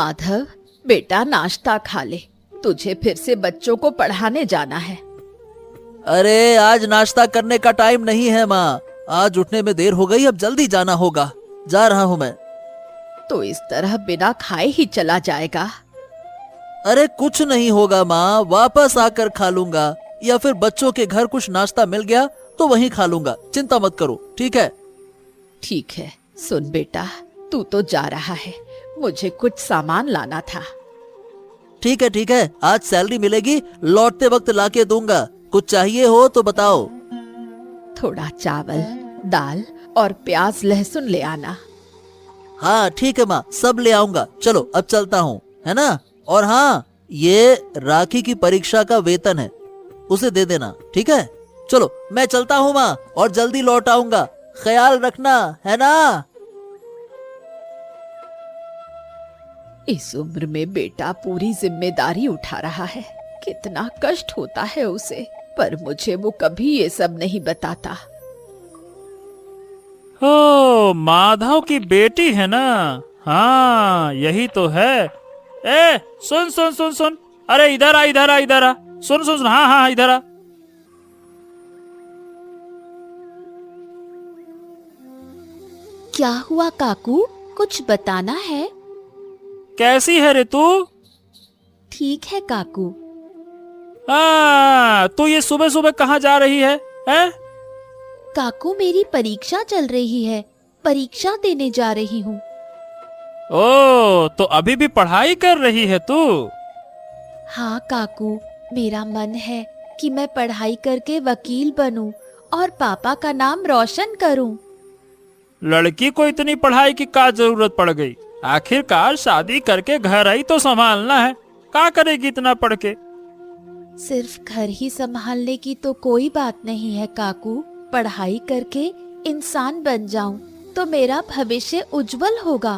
माधव, बेटा नाश्ता खा ले, तुझे फिर से बच्चों को पढ़ाने जाना है। अरे आज नाश्ता करने का टाइम नहीं है माँ, आज उठने में देर हो गई, अब जल्दी जाना होगा, जा रहा हूँ मैं। तो इस तरह बिना खाए ही चला जाएगा? अरे कुछ नहीं होगा माँ, वापस आकर खा लूंगा, या फिर बच्चों के घर कुछ नाश्ता मिल गया तो वहीं खा लूंगा, चिंता मत करो, ठीक है? ठीक है, सुन बेटा, तू तो जा रहा है, मुझे कुछ सामान लाना था। ठीक है, आज सैलरी मिलेगी, लौटते वक्त लाके दूंगा, कुछ चाहिए हो तो बताओ। थोड़ा चावल, दाल और प्याज लहसुन ले आना। हाँ ठीक है माँ, सब ले आऊंगा, चलो अब चलता हूँ, है ना? और हाँ, ये राखी की परीक्षा का वेतन है, उसे दे देना, ठीक है? चलो मैं चलता हूँ माँ, और जल्दी लौट आऊंगा, ख्याल रखना, है ना? इस उम्र में बेटा पूरी जिम्मेदारी उठा रहा है, कितना कष्ट होता है उसे, पर मुझे वो कभी ये सब नहीं बताता। ओ, माधव की बेटी है ना? हाँ यही तो है। ए सुन सुन सुन सुन, अरे इधर आ इधर आ इधर आ, सुन सुन सुन, हाँ हाँ इधर आ। क्या हुआ काकू, कुछ बताना है? कैसी है रे तू? ठीक है काकू। तू ये सुबह सुबह कहाँ जा रही है, हैं? काकू मेरी परीक्षा चल रही है, परीक्षा देने जा रही हूँ। ओ, तो अभी भी पढ़ाई कर रही है तू? हाँ काकू, मेरा मन है कि मैं पढ़ाई करके वकील बनूं और पापा का नाम रोशन करूं। लड़की को इतनी पढ़ाई की क्या जरूरत पड़ गई? आखिरकार शादी करके घर ही तो संभालना है, क्या करेगी इतना पढ़ के? सिर्फ घर ही संभालने की तो कोई बात नहीं है काकू, पढ़ाई करके इंसान बन जाऊं तो मेरा भविष्य उज्जवल होगा।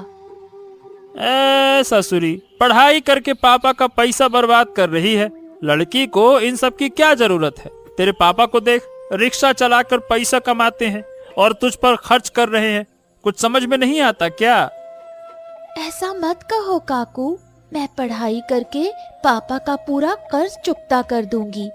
ए ससुरी, पढ़ाई करके पापा का पैसा बर्बाद कर रही है, लड़की को इन सब की क्या जरूरत है? तेरे पापा को देख, रिक्शा चलाकर पैसा कमाते हैं और तुझ पर खर्च कर रहे हैं, कुछ समझ में नहीं आता क्या? ऐसा मत कहो काकू, मैं पढ़ाई करके पापा का पूरा कर्ज चुकता कर दूंगी।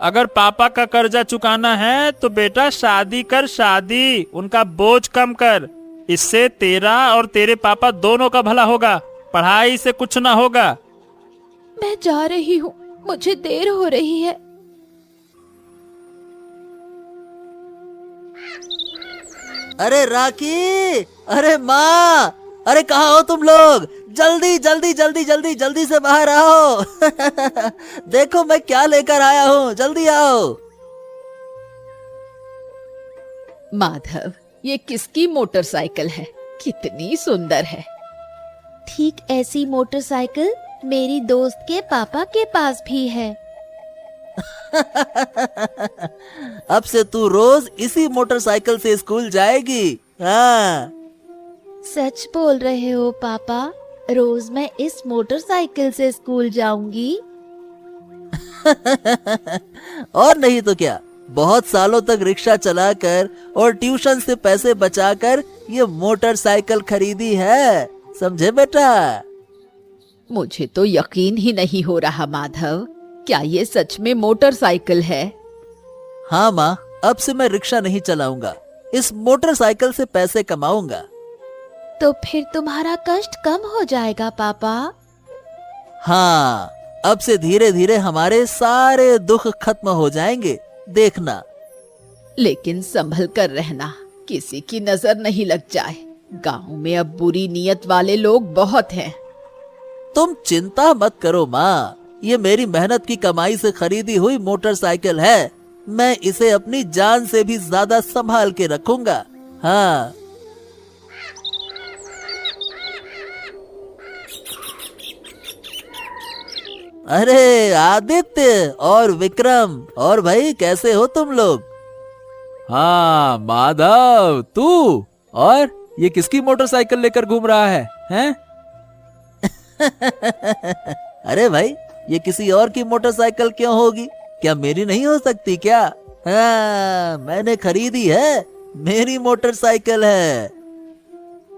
अगर पापा का कर्जा चुकाना है तो बेटा शादी कर, शादी, उनका बोझ कम कर, इससे तेरा और तेरे पापा दोनों का भला होगा, पढ़ाई से कुछ ना होगा। मैं जा रही हूँ, मुझे देर हो रही है। अरे राखी, अरे माँ, अरे कहाँ हो तुम लोग? जल्दी जल्दी जल्दी जल्दी जल्दी से बाहर आओ। देखो मैं क्या लेकर आया हूँ, जल्दी आओ। माधव, ये किसकी मोटरसाइकिल है? कितनी सुंदर है। ठीक ऐसी मोटरसाइकिल मेरी दोस्त के पापा के पास भी है। अब से तू रोज इसी मोटरसाइकिल से स्कूल जाएगी। हाँ सच बोल रहे हो पापा, रोज मैं इस मोटरसाइकिल से स्कूल जाऊंगी। और नहीं तो क्या, बहुत सालों तक रिक्शा चलाकर और ट्यूशन से पैसे बचाकर ये मोटरसाइकिल खरीदी है, समझे बेटा? मुझे तो यकीन ही नहीं हो रहा माधव, क्या ये सच में मोटरसाइकिल है? हाँ माँ, अब से मैं रिक्शा नहीं चलाऊंगा, इस मोटरसाइकिल से पैसे कमाऊंगा। तो फिर तुम्हारा कष्ट कम हो जाएगा पापा। हाँ, अब से धीरे धीरे हमारे सारे दुख खत्म हो जाएंगे, देखना। लेकिन संभल कर रहना, किसी की नजर नहीं लग जाए, गांव में अब बुरी नीयत वाले लोग बहुत हैं। तुम चिंता मत करो माँ, ये मेरी मेहनत की कमाई से खरीदी हुई मोटरसाइकिल है, मैं इसे अपनी जान से भी ज्यादा संभाल के रखूंगा। हाँ अरे आदित्य और विक्रम, और भाई कैसे हो तुम लोग? हाँ माधव, तू? और ये किसकी मोटरसाइकिल लेकर घूम रहा है, हैं? अरे भाई, ये किसी और की मोटरसाइकिल क्यों होगी? क्या मेरी नहीं हो सकती क्या? हाँ, मैंने खरीदी है, मेरी मोटरसाइकिल है।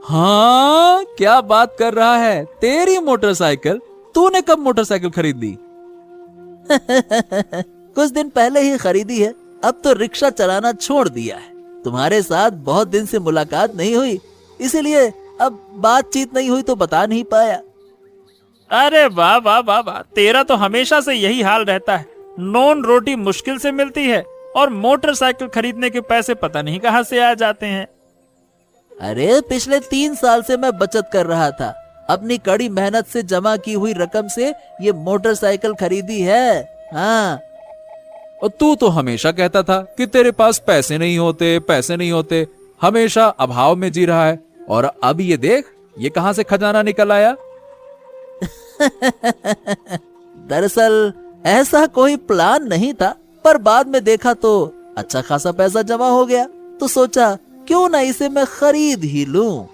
हाँ, क्या बात कर रहा है? तेरी मोटरसाइकिल? तूने कब मोटरसाइकिल खरीद ली? कुछ दिन पहले ही खरीदी है। अब तो रिक्शा चलाना छोड़ दिया है। तुम्हारे साथ बहुत दिन से मुलाकात नहीं हुई, इसीलिए अब बातचीत नहीं हुई तो बता नहीं पाया। अरे वाह वाह वाह वाह, तेरा तो हमेशा से यही हाल रहता है। नॉन रोटी मुश्किल से मिलती है और मोटरसाइकिल खरीदने के पैसे पता नहीं कहां से आ जाते हैं। अरे पिछले 3 साल से मैं बचत कर रहा था। अपनी कड़ी मेहनत से जमा की हुई रकम से ये मोटरसाइकिल खरीदी है। हाँ। और तू तो हमेशा कहता था कि तेरे पास पैसे नहीं होते, पैसे नहीं होते, हमेशा अभाव में जी रहा है। और अब ये देख, ये कहां से खजाना निकल आया? दरअसल ऐसा कोई प्लान नहीं था, पर बाद में देखा तो अच्छा खासा पैसा जमा हो गया, तो सोचा क्यों ना इसे मैं खरीद ही लूं।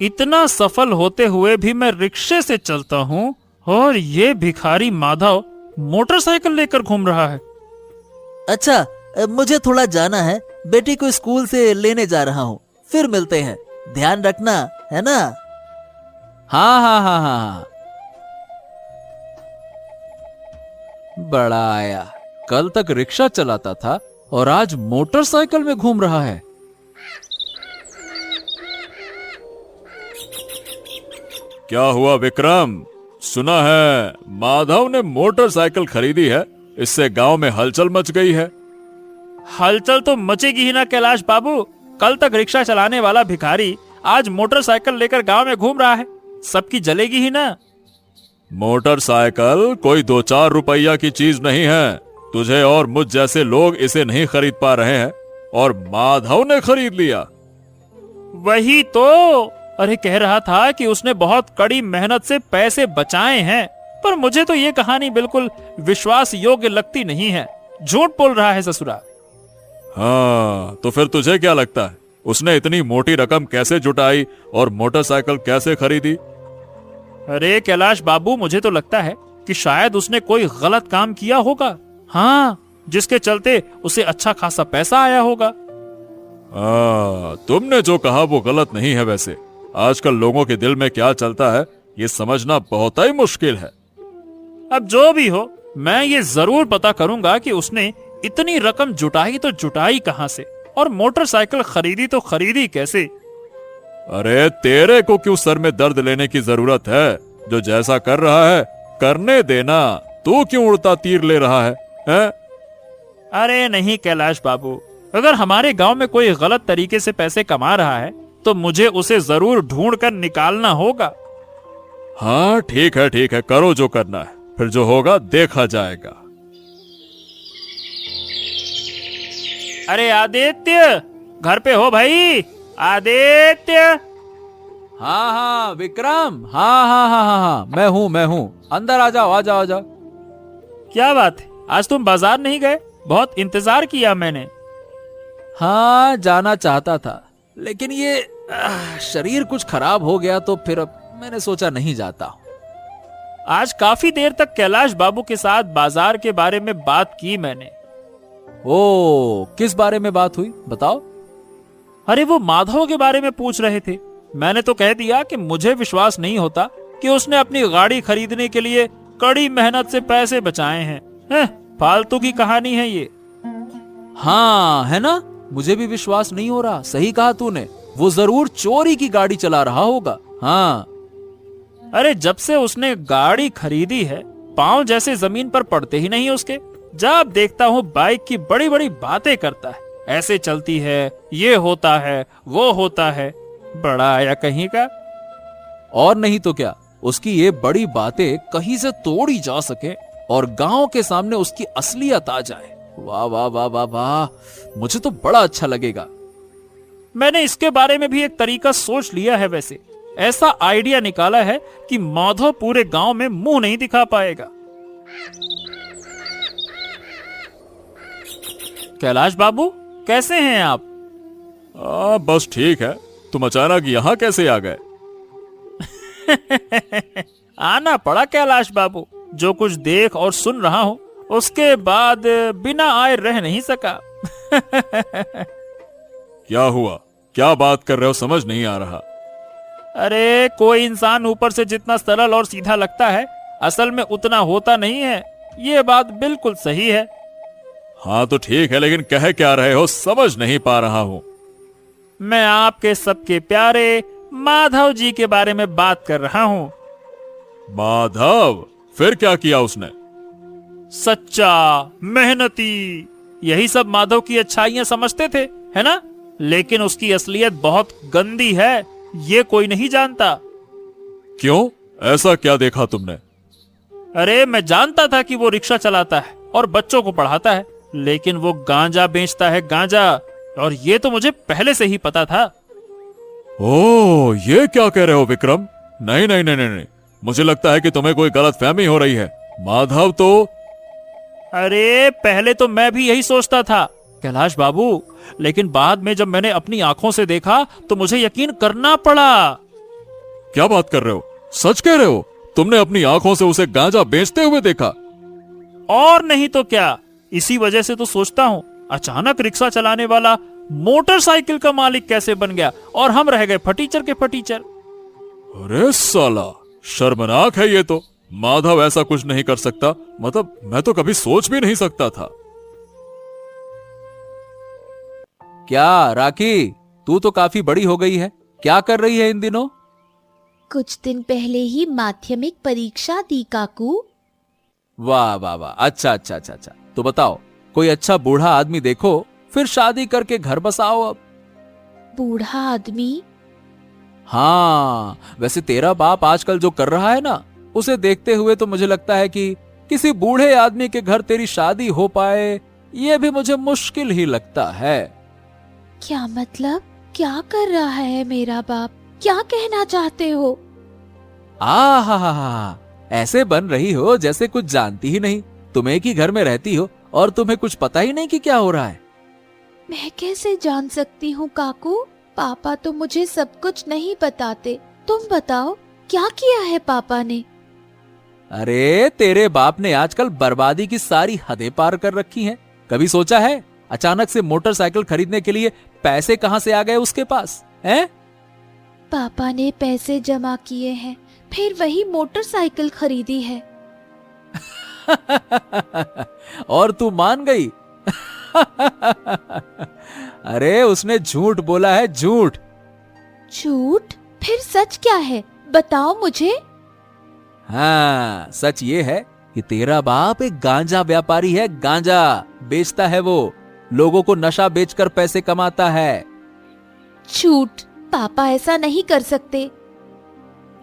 इतना सफल होते हुए भी मैं रिक्शे से चलता हूँ और ये भिखारी माधव मोटरसाइकिल लेकर घूम रहा है। अच्छा, मुझे थोड़ा जाना है, बेटी को स्कूल से लेने जा रहा हूँ। फिर मिलते हैं, ध्यान रखना, है ना? हाँ हाँ हाँ हाँ। बड़ा आया, कल तक रिक्शा चलाता था और आज मोटरसाइकिल में घूम रहा है। क्या हुआ विक्रम? सुना है माधव ने मोटरसाइकिल खरीदी है, इससे गांव में हलचल मच गई है। हलचल तो मचेगी ही ना कैलाश बाबू। कल तक रिक्शा चलाने वाला भिखारी आज मोटरसाइकिल लेकर गांव में घूम रहा है, सबकी जलेगी ही ना। मोटरसाइकिल कोई 2-4 रुपया की चीज नहीं है। तुझे और मुझ जैसे लोग इसे नहीं खरीद पा रहे हैं और माधव ने खरीद लिया। वही तो, अरे कह रहा था कि उसने बहुत कड़ी मेहनत से पैसे बचाए हैं, पर मुझे तो ये कहानी बिल्कुल विश्वास योग्य लगती नहीं है। झूठ बोल रहा है ससुरा। हाँ, तो फिर तुझे क्या लगता है उसने इतनी मोटी रकम कैसे जुटाई और मोटरसाइकिल कैसे खरीदी? अरे कैलाश बाबू, मुझे तो लगता है कि शायद उसने कोई गलत काम किया होगा। हाँ, जिसके चलते उसे अच्छा खासा पैसा आया होगा। तुमने जो कहा वो गलत नहीं है। वैसे आजकल लोगों के दिल में क्या चलता है ये समझना बहुत ही मुश्किल है। अब जो भी हो, मैं ये जरूर पता करूंगा कि उसने इतनी रकम जुटाई तो जुटाई कहां से, और मोटरसाइकिल खरीदी तो खरीदी कैसे। अरे तेरे को क्यों सर में दर्द लेने की जरूरत है? जो जैसा कर रहा है करने देना। तू क्यों उड़ता तीर ले रहा है, हैं? अरे नहीं कैलाश बाबू, अगर हमारे गांव में कोई गलत तरीके से पैसे कमा रहा है तो मुझे उसे जरूर ढूंढ कर निकालना होगा। हाँ ठीक है, करो जो करना है, फिर जो होगा देखा जाएगा। अरे आदित्य, घर पे हो भाई? आदित्य। हाँ हाँ विक्रम, हाँ हाँ हाँ हाँ हाँ, मैं हूँ। अंदर आ जाओ, आ जाओ, आ जाओ। क्या बात है, आज तुम बाजार नहीं गए? बहुत इंतजार किया मैंने। हाँ, जाना चाहता था, लेकिन ये शरीर कुछ खराब हो गया तो फिर अब मैंने सोचा नहीं जाता हूँ। आज काफी देर तक कैलाश बाबू के साथ बाजार के बारे में बात की मैंने। ओ, किस बारे में बात हुई, बताओ। अरे वो माधव के बारे में पूछ रहे थे। मैंने तो कह दिया कि मुझे विश्वास नहीं होता कि उसने अपनी गाड़ी खरीदने के लिए कड़ी मेहनत से पैसे बचाए हैं। फालतू की कहानी है ये। हाँ है ना, मुझे भी विश्वास नहीं हो रहा। सही कहा तूने, वो जरूर चोरी की गाड़ी चला रहा होगा। हाँ, अरे जब से उसने गाड़ी खरीदी है, पांव जैसे जमीन पर पड़ते ही नहीं उसके। जब देखता हूँ बाइक की बड़ी बड़ी बातें करता है, ऐसे चलती है, ये होता है, वो होता है। बड़ा आया कहीं का। और नहीं तो क्या, उसकी ये बड़ी बातें कहीं से तोड़ी जा सके और गांव के सामने उसकी असलियत आ जाए। वाह वाह वाह वाह वाह, मुझे तो बड़ा अच्छा लगेगा। मैंने इसके बारे में भी एक तरीका सोच लिया है। वैसे ऐसा आइडिया निकाला है कि माधव पूरे गांव में मुंह नहीं दिखा पाएगा। कैलाश बाबू, कैसे हैं आप? बस ठीक है। तुम अचानक यहाँ कैसे आ गए? आना पड़ा कैलाश बाबू। जो कुछ देख और सुन रहा हूँ उसके बाद बिना आए रह नहीं सका। क्या हुआ? क्या बात कर रहे हो? समझ नहीं आ रहा। अरे कोई इंसान ऊपर से जितना सरल और सीधा लगता है असल में उतना होता नहीं है, ये बात बिल्कुल सही है। हाँ तो ठीक है, लेकिन कह क्या रहे हो समझ नहीं पा रहा हूँ। मैं आपके सबके प्यारे माधव जी के बारे में बात कर रहा हूँ। माधव? फिर क्या किया उसने? सच्चा, मेहनती, यही सब माधव की अच्छाइयां समझते थे, है ना? लेकिन उसकी असलियत बहुत गंदी है, ये कोई नहीं जानता। क्यों? ऐसा क्या देखा तुमने? अरे मैं जानता था कि वो रिक्शा चलाता है और बच्चों को पढ़ाता है, लेकिन वो गांजा बेचता है, गांजा, और ये तो मुझे पहले से ही पता था। ओह, ये क्या कह रहे हो विक्रम? नहीं नहीं नहीं नहीं, मुझे लगता है कि तुम्हें कोई गलतफहमी हो रही है। माधव तो... अरे पहले तो मैं भी यही सोचता था कैलाश बाबू, लेकिन बाद में जब मैंने अपनी आंखों से देखा तो मुझे यकीन करना पड़ा। क्या बात कर रहे हो? सच कह रहे हो? तुमने अपनी आंखों से उसे गांजा बेचते हुए देखा? और नहीं तो क्या, इसी वजह से तो सोचता हूँ अचानक रिक्शा चलाने वाला मोटरसाइकिल का मालिक कैसे बन गया और हम रह गए फटीचर के फटीचर। अरे साला, शर्मनाक है ये तो। माधव ऐसा कुछ नहीं कर सकता, मतलब मैं तो कभी सोच भी नहीं सकता था। क्या राखी, तू तो काफी बड़ी हो गई है, क्या कर रही है इन दिनों? कुछ दिन पहले ही माध्यमिक परीक्षा दी काकू। वाह वाह वाह, अच्छा अच्छा अच्छा अच्छा। तो बताओ, कोई अच्छा बूढ़ा आदमी देखो, फिर शादी करके घर बसाओ अब। बूढ़ा आदमी? हाँ, वैसे तेरा बाप आजकल जो कर रहा है ना, उसे देखते हुए तो मुझे लगता है कि किसी बूढ़े आदमी के घर तेरी शादी हो पाए, ये भी मुझे मुश्किल ही लगता है। क्या मतलब? क्या कर रहा है मेरा बाप? क्या कहना चाहते हो? हा, ऐसे बन रही हो जैसे कुछ जानती ही नहीं। तुम एक ही घर में रहती हो और तुम्हें कुछ पता ही नहीं कि क्या हो रहा है। मैं कैसे जान सकती हूँ काकू? पापा तो मुझे सब कुछ नहीं बताते। तुम बताओ, क्या किया है पापा ने? अरे तेरे बाप ने आजकल बर्बादी की सारी हदें पार कर रखी हैं। कभी सोचा है अचानक से मोटरसाइकिल खरीदने के लिए पैसे कहां से आ गए उसके पास, हैं? पापा ने पैसे जमा किए हैं, फिर वही मोटरसाइकिल खरीदी है। और तू मान गई? अरे उसने झूठ बोला है, झूठ। झूठ? फिर सच क्या है? बताओ मुझे। हाँ, सच ये है कि तेरा बाप एक गांजा व्यापारी है। गांजा बेचता है वो, लोगों को नशा बेचकर पैसे कमाता है। झूठ! पापा ऐसा नहीं कर सकते।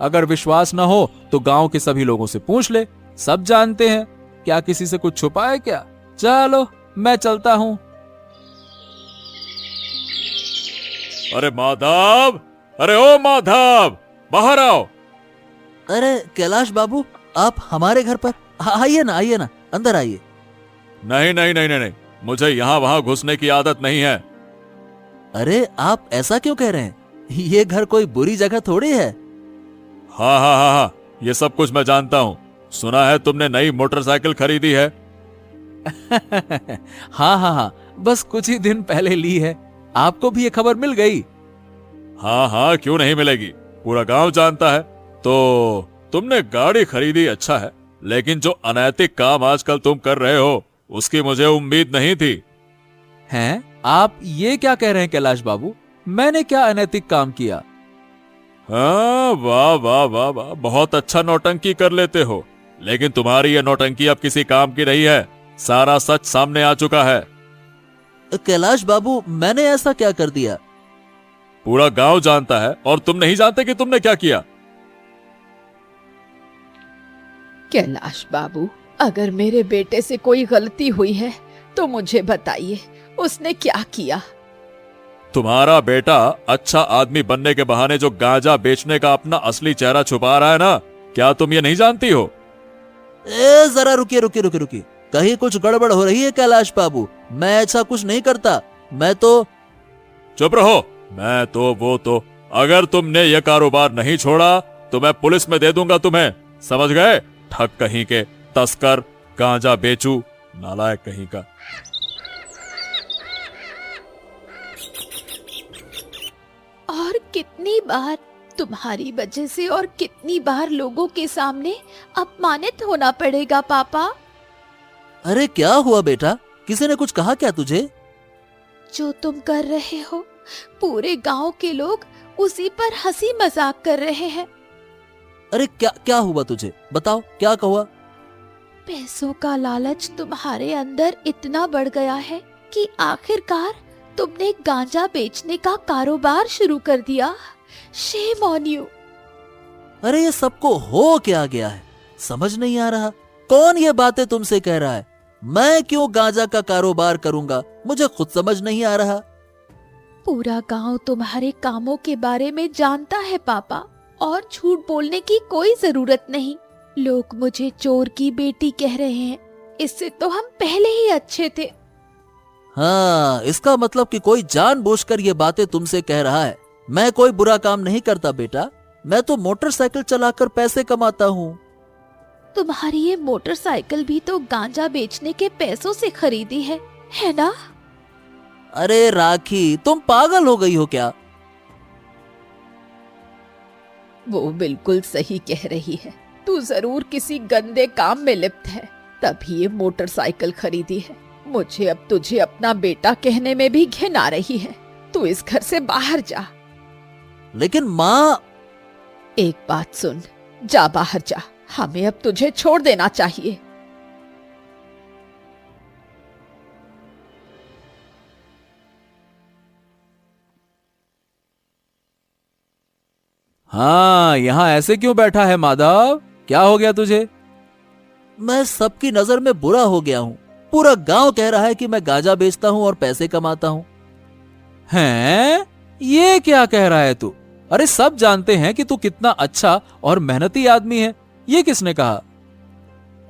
अगर विश्वास न हो तो गांव के सभी लोगों से पूछ ले, सब जानते हैं। क्या किसी से कुछ छुपा है क्या? चलो मैं चलता हूं। अरे माधव, अरे ओ माधव, बाहर आओ। अरे कैलाश बाबू, आप हमारे घर पर आइए ना, आइए ना, अंदर आइए। नहीं नहीं नहीं नहीं नहीं, मुझे यहाँ वहां घुसने की आदत नहीं है। अरे आप ऐसा क्यों कह रहे हैं? ये घर कोई बुरी जगह थोड़ी है। हाँ हाँ हाँ हाँ, ये सब कुछ मैं जानता हूँ। सुना है तुमने नई मोटरसाइकिल खरीदी है। हाँ हाँ हाँ, बस कुछ ही दिन पहले ली है। आपको भी ये खबर मिल गई? हाँ हाँ, क्यों नहीं मिलेगी, पूरा गांव जानता है। तो तुमने गाड़ी खरीदी, अच्छा है, लेकिन जो अनैतिक काम आजकल तुम कर रहे हो उसकी मुझे उम्मीद नहीं थी। हैं? आप ये क्या कह रहे हैं कैलाश बाबू? मैंने क्या अनैतिक काम किया? हाँ, वाह वाह वाह वाह, बहुत अच्छा नौटंकी कर लेते हो, लेकिन तुम्हारी ये नौटंकी अब किसी काम की नहीं है। सारा सच सामने आ चुका है। कैलाश बाबू, मैंने ऐसा क्या कर दिया? पूरा गांव जानता है और तुम नहीं जानते कि तुमने क्या किया। कैलाश बाबू, अगर मेरे बेटे से कोई गलती हुई है तो मुझे बताइए, उसने क्या किया? तुम्हारा बेटा अच्छा आदमी बनने के बहाने जो गांजा बेचने का अपना असली चेहरा छुपा रहा है ना, क्या तुम ये नहीं जानती हो? जरा रुकिए रुकिए रुकिए रुकिए, कहीं कुछ गड़बड़ हो रही है कैलाश बाबू। मैं ऐसा कुछ नहीं करता। मैं तो... चुप रहो। मैं तो वो तो, अगर तुमने ये कारोबार नहीं छोड़ा तो मैं पुलिस में दे दूंगा तुम्हें, समझ गए? ठग कहीं के, तस्कर, गांजा बेचू, नालायक कहीं का। और कितनी बार तुम्हारी वजह से और कितनी बार लोगों के सामने अपमानित होना पड़ेगा पापा। अरे क्या हुआ बेटा, किसी ने कुछ कहा क्या तुझे? जो तुम कर रहे हो पूरे गांव के लोग उसी पर हंसी मजाक कर रहे हैं। अरे क्या क्या हुआ तुझे, बताओ क्या हुआ? पैसों का लालच तुम्हारे अंदर इतना बढ़ गया है कि आखिरकार तुमने गांजा बेचने का कारोबार शुरू कर दिया। Shame on you. अरे ये सबको हो क्या गया है, समझ नहीं आ रहा। कौन ये बातें तुमसे कह रहा है? मैं क्यों गांजा का कारोबार करूंगा, मुझे खुद समझ नहीं आ रहा। पूरा गांव तुम्हारे कामों के बारे में जानता है पापा, और झूठ बोलने की कोई जरूरत नहीं। लोग मुझे चोर की बेटी कह रहे हैं, इससे तो हम पहले ही अच्छे थे। हाँ, इसका मतलब कि कोई जानबूझकर ये बातें तुमसे कह रहा है। मैं कोई बुरा काम नहीं करता बेटा, मैं तो मोटरसाइकिल चलाकर पैसे कमाता हूँ। तुम्हारी ये मोटरसाइकिल भी तो गांजा बेचने के पैसों से खरीदी है ना? अरे राखी, तुम पागल हो गई हो क्या? वो बिल्कुल सही कह रही है। तू जरूर किसी गंदे काम में लिप्त है, तभी ये मोटरसाइकिल खरीदी है। मुझे अब तुझे अपना बेटा कहने में भी घिन आ रही है। तू इस घर से बाहर जा। लेकिन माँ। एक बात सुन, जा बाहर जा, हमें अब तुझे छोड़ देना चाहिए। हाँ, यहाँ ऐसे क्यों बैठा है माधव, क्या हो गया तुझे? मैं सबकी नजर में बुरा हो गया हूँ। पूरा गांव कह रहा है कि मैं गांजा बेचता हूँ और पैसे कमाता हूँ। हैं? ये क्या कह रहा है तू? अरे सब जानते हैं कि तू कितना अच्छा और मेहनती आदमी है। ये किसने कहा?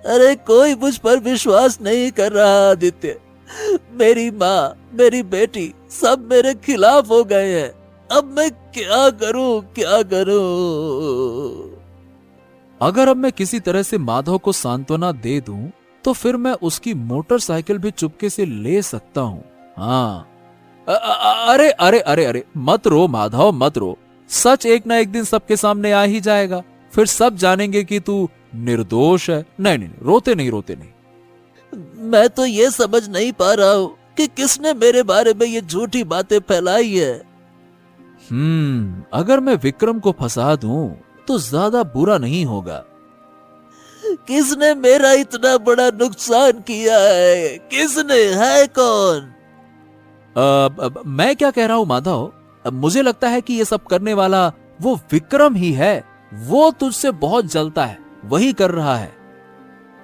अरे कोई मुझ पर विश्वास नहीं कर रहा आदित्य। मेरी माँ, मेरी बेटी सब मेरे खिलाफ हो गए हैं। अब मैं क्या करूं, क्या करूं? अगर अब मैं किसी तरह से माधव को सांत्वना दे दूं, तो फिर मैं उसकी मोटरसाइकिल भी चुपके से ले सकता हूँ। हाँ, अरे अरे अरे अरे, मत रो माधव, मत रो। सच एक ना एक दिन सबके सामने आ ही जाएगा, फिर सब जानेंगे कि तू निर्दोष है। नहीं नहीं, रोते नहीं, रोते नहीं। मैं तो ये समझ नहीं पा रहा हूँ कि किसने मेरे बारे में ये झूठी बातें फैलाई है। अगर मैं विक्रम को फंसा दूं तो ज्यादा बुरा नहीं होगा। किसने मेरा इतना बड़ा नुकसान किया है? किसने? है कौन? मैं क्या कह रहा हूँ माधव, मुझे लगता है कि ये सब करने वाला वो विक्रम ही है। वो तुझसे बहुत जलता है, वही कर रहा है।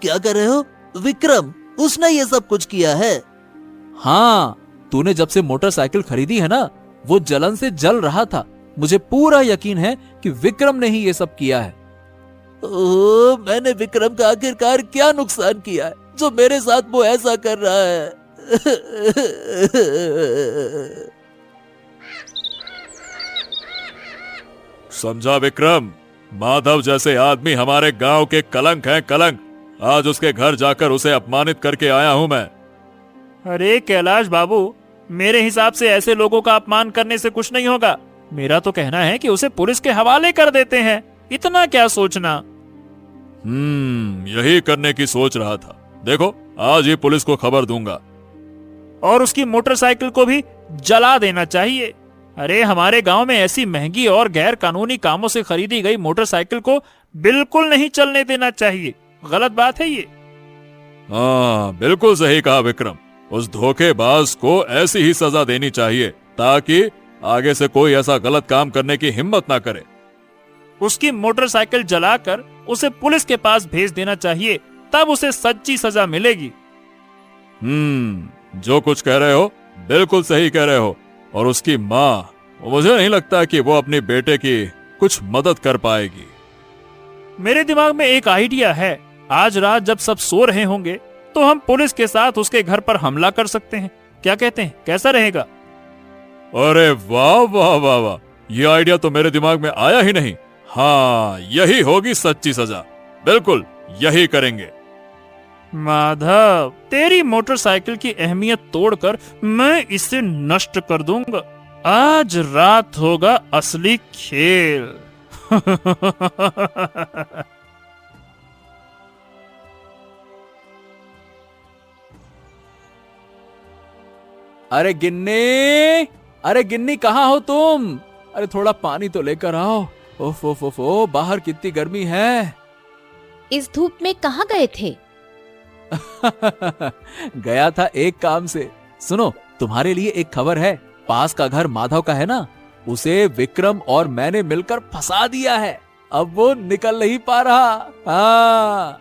क्या कर रहे हो? विक्रम? उसने ये सब कुछ किया है? हाँ, तूने जब से मोटरसाइकिल खरीदी है ना, वो जलन से जल रहा था। मुझे पूरा यकीन है कि विक्रम ने ही ये सब किया है। ओह, मैंने विक्रम का आखिरकार क्या नुकसान किया है जो मेरे साथ वो ऐसा कर रहा है? समझा विक्रम, माधव जैसे आदमी हमारे गांव के कलंक हैं, कलंक। आज उसके घर जाकर उसे अपमानित करके आया हूं मैं। अरे कैलाश बाबू, मेरे हिसाब से ऐसे लोगों का अपमान करने से कुछ नहीं होगा। मेरा तो कहना है कि उसे पुलिस के हवाले कर देते हैं। इतना क्या सोचना। यही करने की सोच रहा था। देखो, आज ही पुलिस को खबर दूंगा। और उसकी मोटरसाइकिल को भी जला देना चाहिए। अरे हमारे गांव में ऐसी महंगी और गैर कानूनी कामों से खरीदी गई मोटरसाइकिल को बिल्कुल नहीं चलने देना चाहिए। गलत बात है ये। हाँ, बिल्कुल सही कहा विक्रम। उस धोखेबाज को ऐसी ही सजा देनी चाहिए ताकि आगे से कोई ऐसा गलत काम करने की हिम्मत ना करे। उसकी मोटरसाइकिल जलाकर उसे पुलिस के पास भेज देना चाहिए, तब उसे सच्ची सजा मिलेगी। जो कुछ कह रहे हो बिल्कुल सही कह रहे हो। और उसकी माँ, मुझे नहीं लगता कि वो अपने बेटे की कुछ मदद कर पाएगी। मेरे दिमाग में एक आइडिया है। आज रात जब सब सो रहे होंगे तो हम पुलिस के साथ उसके घर पर हमला कर सकते हैं। क्या कहते हैं, कैसा रहेगा? अरे वाह वाह वाह वाह, ये आइडिया तो मेरे दिमाग में आया ही नहीं। हाँ, यही होगी सच्ची सजा। बिल्कुल यही करेंगे। माधव, तेरी मोटरसाइकिल की अहमियत तोड़कर मैं इसे नष्ट कर दूंगा। आज रात होगा असली खेल। अरे गिन्नी, अरे गिन्नी कहाँ हो तुम? अरे थोड़ा पानी तो लेकर आओ। ओफ ओफ ओफ ओ, बाहर कितनी गर्मी है। इस धूप में कहाँ गए थे? गया था एक काम से। सुनो, तुम्हारे लिए एक खबर है। पास का घर माधव का है ना, उसे विक्रम और मैंने मिलकर फंसा दिया है। अब वो निकल नहीं पा रहा। हाँ।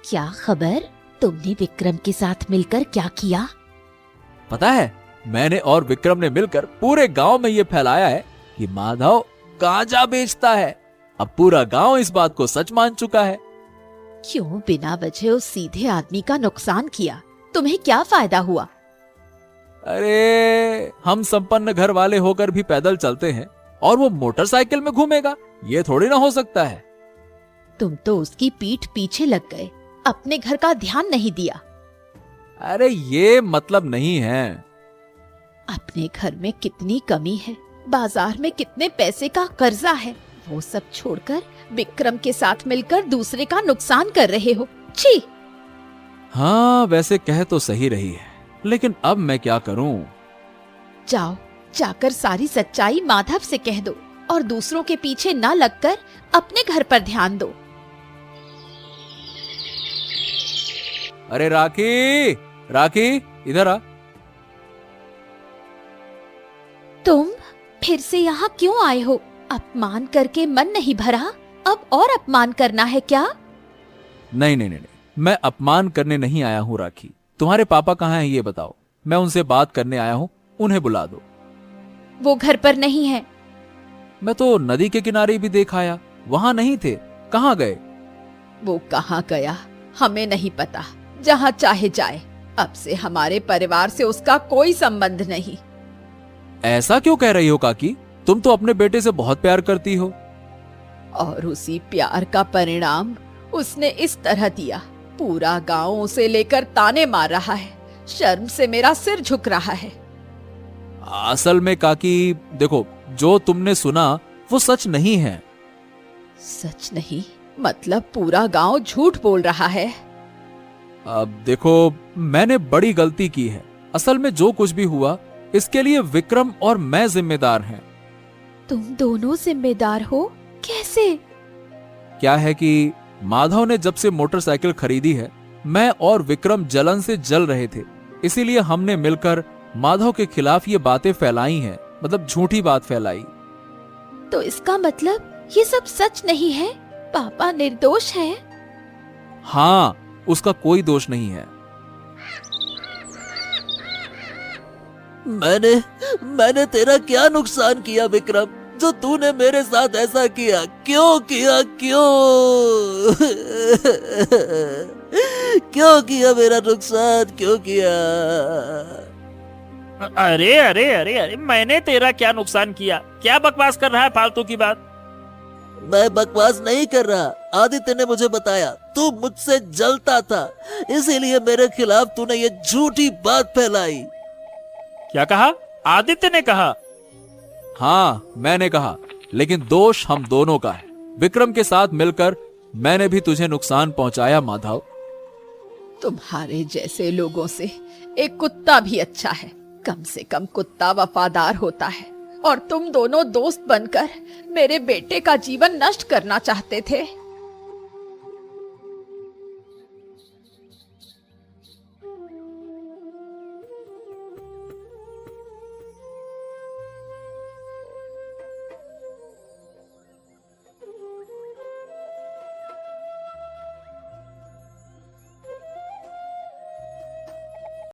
क्या खबर? तुमने विक्रम के साथ मिलकर क्या किया? पता है, मैंने और विक्रम ने मिलकर पूरे गांव में ये फैलाया है कि माधव गांजा बेचता है। अब पूरा गांव इस बात को सच मान चुका है। क्यों बिना वजह उस सीधे आदमी का नुकसान किया? तुम्हें क्या फायदा हुआ? अरे हम संपन्न घर वाले होकर भी पैदल चलते हैं और वो मोटरसाइकिल में घूमेगा, ये थोड़ी ना हो सकता है। तुम तो उसकी पीठ पीछे लग गए, अपने घर का ध्यान नहीं दिया। अरे ये मतलब नहीं है। अपने घर में कितनी कमी है, बाजार में कितने पैसे का कर्जा है, वो सब छोड़कर विक्रम के साथ मिलकर दूसरे का नुकसान कर रहे हो। छी! हाँ, वैसे कह तो सही रही है, लेकिन अब मैं क्या करूं? जाओ, जाकर सारी सच्चाई माधव से कह दो और दूसरों के पीछे न लगकर अपने घर पर ध्यान दो। अरे राखी, राखी इधर आ। तुम फिर से यहाँ क्यों आए हो? अपमान करके मन नहीं भरा? अब और अपमान करना है क्या? नहीं नहीं नहीं, मैं अपमान करने नहीं आया हूँ राखी। तुम्हारे पापा कहाँ हैं ये बताओ, मैं उनसे बात करने आया हूँ, उन्हें बुला दो। वो घर पर नहीं है। मैं तो नदी के किनारे भी देख आया, वहां नहीं थे। कहाँ गए? वो कहाँ गया हमें नहीं पता, जहाँ चाहे जाए। अब से हमारे परिवार से उसका कोई संबंध नहीं। ऐसा क्यों कह रही हो काकी? तुम तो अपने बेटे से बहुत प्यार करती हो। और उसी प्यार का परिणाम उसने इस तरह दिया। पूरा गांव उसे लेकर ताने मार रहा है। शर्म से मेरा सिर झुक रहा है। असल में काकी देखो, जो तुमने सुना वो सच नहीं है। सच नहीं मतलब पूरा गांव झूठ बोल रहा है। अब देखो, मैंने बड़ी गलती की है। असल में जो कुछ भी हुआ इसके लिए विक्रम और मैं जिम्मेदार हैं। तुम दोनों जिम्मेदार हो? कैसे? क्या है कि माधव ने जब से मोटरसाइकिल खरीदी है, मैं और विक्रम जलन से जल रहे थे। इसीलिए हमने मिलकर माधव के खिलाफ ये बातें फैलाई हैं, मतलब झूठी बात फैलाई। तो इसका मतलब ये सब सच नहीं है? पापा निर्दोष हैं? हाँ, उसका कोई दोष नहीं है। मैंने तेरा क्या नुकसान किया विक्रम, जो तूने मेरे साथ ऐसा किया? क्यों किया? क्यों किया मेरा नुकसान? क्यों किया? अरे अरे अरे अरे, मैंने तेरा क्या नुकसान किया? क्या बकवास कर रहा है फालतू की बात? मैं बकवास नहीं कर रहा। आदित्य ने मुझे बताया तू मुझसे जलता था, इसीलिए मेरे खिलाफ तूने ये झूठी बात फैलाई। क्या कहा? आदित्य ने कहा? हाँ, मैंने कहा, लेकिन दोष हम दोनों का है। विक्रम के साथ मिलकर मैंने भी तुझे नुकसान पहुंचाया माधव। तुम्हारे जैसे लोगों से एक कुत्ता भी अच्छा है। कम से कम कुत्ता वफादार होता है। और तुम दोनों दोस्त बनकर मेरे बेटे का जीवन नष्ट करना चाहते थे।